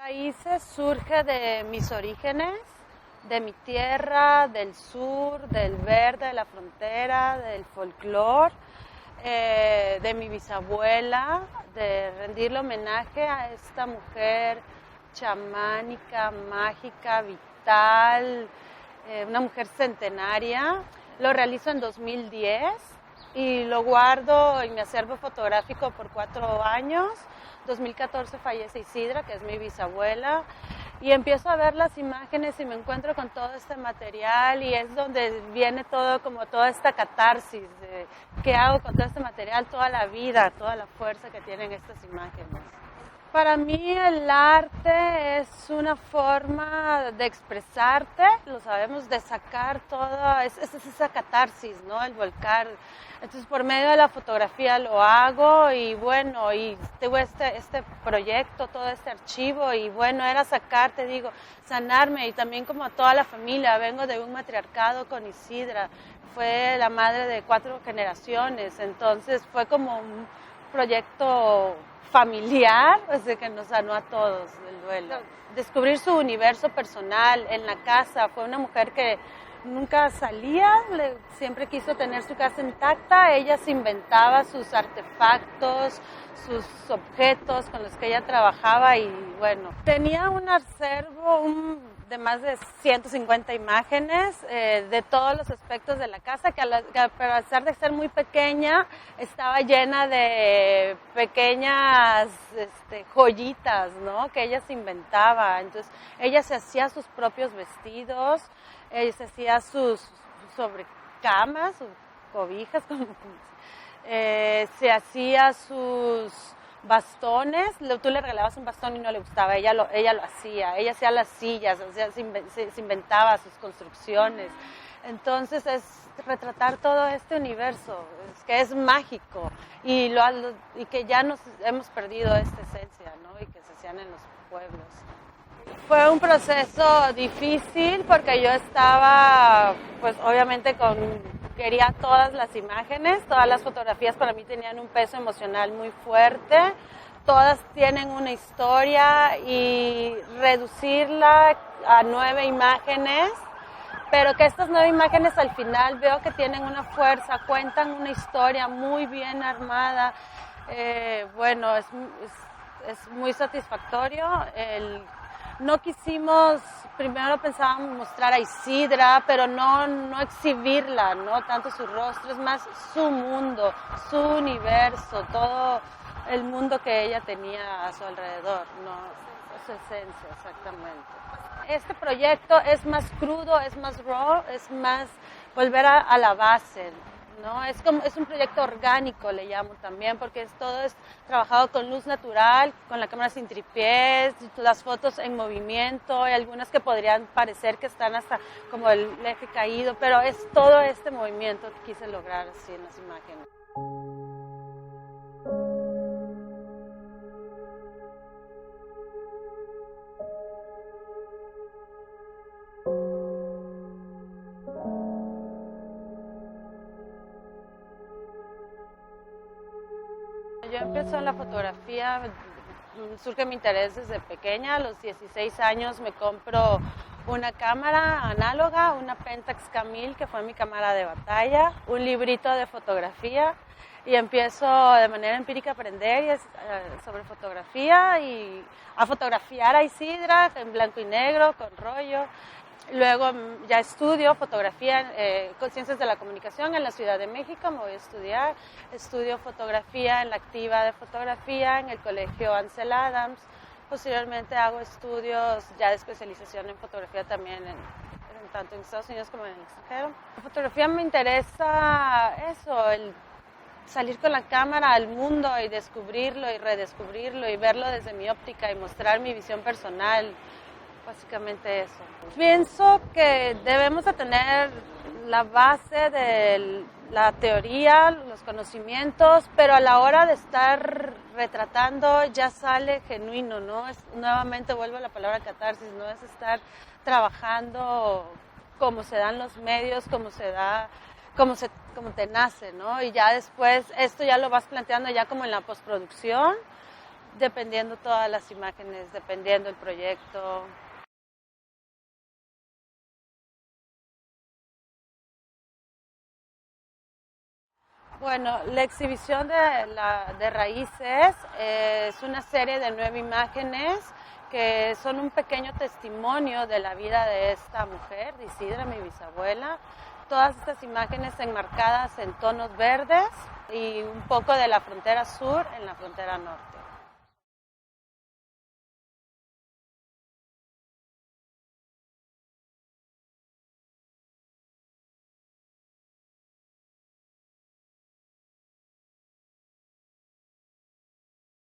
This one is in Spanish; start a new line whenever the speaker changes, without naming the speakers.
Raíces surge de mis orígenes, de mi tierra, del sur, del verde, de la frontera, del folclore, de mi bisabuela, de rendirle homenaje a esta mujer chamánica, mágica, vital, una mujer centenaria. Lo realizo en 2010 y lo guardo en mi acervo fotográfico por 4 años. 2014 fallece Isidra, que es mi bisabuela, y empiezo a ver las imágenes y me encuentro con todo este material y es donde viene todo, como toda esta catarsis de qué hago con todo este material, toda la vida, toda la fuerza que tienen estas imágenes. Para mí el arte es una forma de expresarte, lo sabemos, de sacar todo, es esa catarsis, ¿no? El volcar. Entonces por medio de la fotografía lo hago y bueno, y tengo este proyecto, todo este archivo y bueno, era sacar, te digo, sanarme y también como a toda la familia. Vengo de un matriarcado con Isidra, fue la madre de 4 generaciones, entonces fue como un proyecto familiar, o sea, que nos sanó a todos el duelo. Descubrir su universo personal en la casa, fue una mujer que nunca salía, siempre quiso tener su casa intacta, ella se inventaba sus artefactos, sus objetos con los que ella trabajaba y bueno, tenía un acervo de más de 150 imágenes de todos los aspectos de la casa, que a pesar de ser muy pequeña, estaba llena de pequeñas joyitas, ¿no? Que ella se inventaba. Entonces, ella se hacía sus propios vestidos, ella se hacía sus sobrecamas, sus cobijas, se hacía sus bastones. Tú le regalabas un bastón y no le gustaba, ella lo hacía, ella hacía las sillas, o sea, se inventaba sus construcciones. Entonces es retratar todo este universo, que es mágico y que ya nos hemos perdido esta esencia, ¿no? Y que se hacían en los pueblos. Fue un proceso difícil porque yo estaba, pues obviamente quería todas las imágenes, todas las fotografías para mí tenían un peso emocional muy fuerte, todas tienen una historia y reducirla a 9 imágenes, pero que estas 9 imágenes al final veo que tienen una fuerza, cuentan una historia muy bien armada, bueno, es muy satisfactorio. No quisimos, primero pensábamos mostrar a Isidra, pero no exhibirla, no tanto su rostro, es más su mundo, su universo, todo el mundo que ella tenía a su alrededor, no su esencia exactamente. Este proyecto es más crudo, es más raw, es más volver a la base, ¿no? Es un proyecto orgánico, le llamo también, porque todo es trabajado con luz natural, con la cámara sin tripiés, las fotos en movimiento, hay algunas que podrían parecer que están hasta como el eje caído, pero es todo este movimiento que quise lograr así en las imágenes. Yo empecé en la fotografía, surge mi interés desde pequeña. A los 16 años me compro una cámara análoga, una Pentax Camil, que fue mi cámara de batalla, un librito de fotografía y empiezo de manera empírica a aprender sobre fotografía y a fotografiar a Isidra en blanco y negro, con rollo. Luego ya estudio fotografía con Ciencias de la Comunicación en la Ciudad de México, me voy a estudiar. Estudio fotografía en la activa de fotografía en el Colegio Ansel Adams. Posteriormente hago estudios ya de especialización en fotografía también, tanto en Estados Unidos como en el extranjero. La fotografía me interesa eso, el salir con la cámara al mundo y descubrirlo y redescubrirlo y verlo desde mi óptica y mostrar mi visión personal. Básicamente eso. Pienso que debemos de tener la base de la teoría, los conocimientos, pero a la hora de estar retratando ya sale genuino, ¿no? Nuevamente vuelvo a la palabra catarsis, no es estar trabajando como se dan los medios, como te nace, ¿no? Y ya después esto ya lo vas planteando ya como en la postproducción, dependiendo todas las imágenes, dependiendo el proyecto. Bueno, la exhibición de raíces es una serie de 9 imágenes que son un pequeño testimonio de la vida de esta mujer, de Isidra, mi bisabuela. Todas estas imágenes enmarcadas en tonos verdes y un poco de la frontera sur en la frontera norte.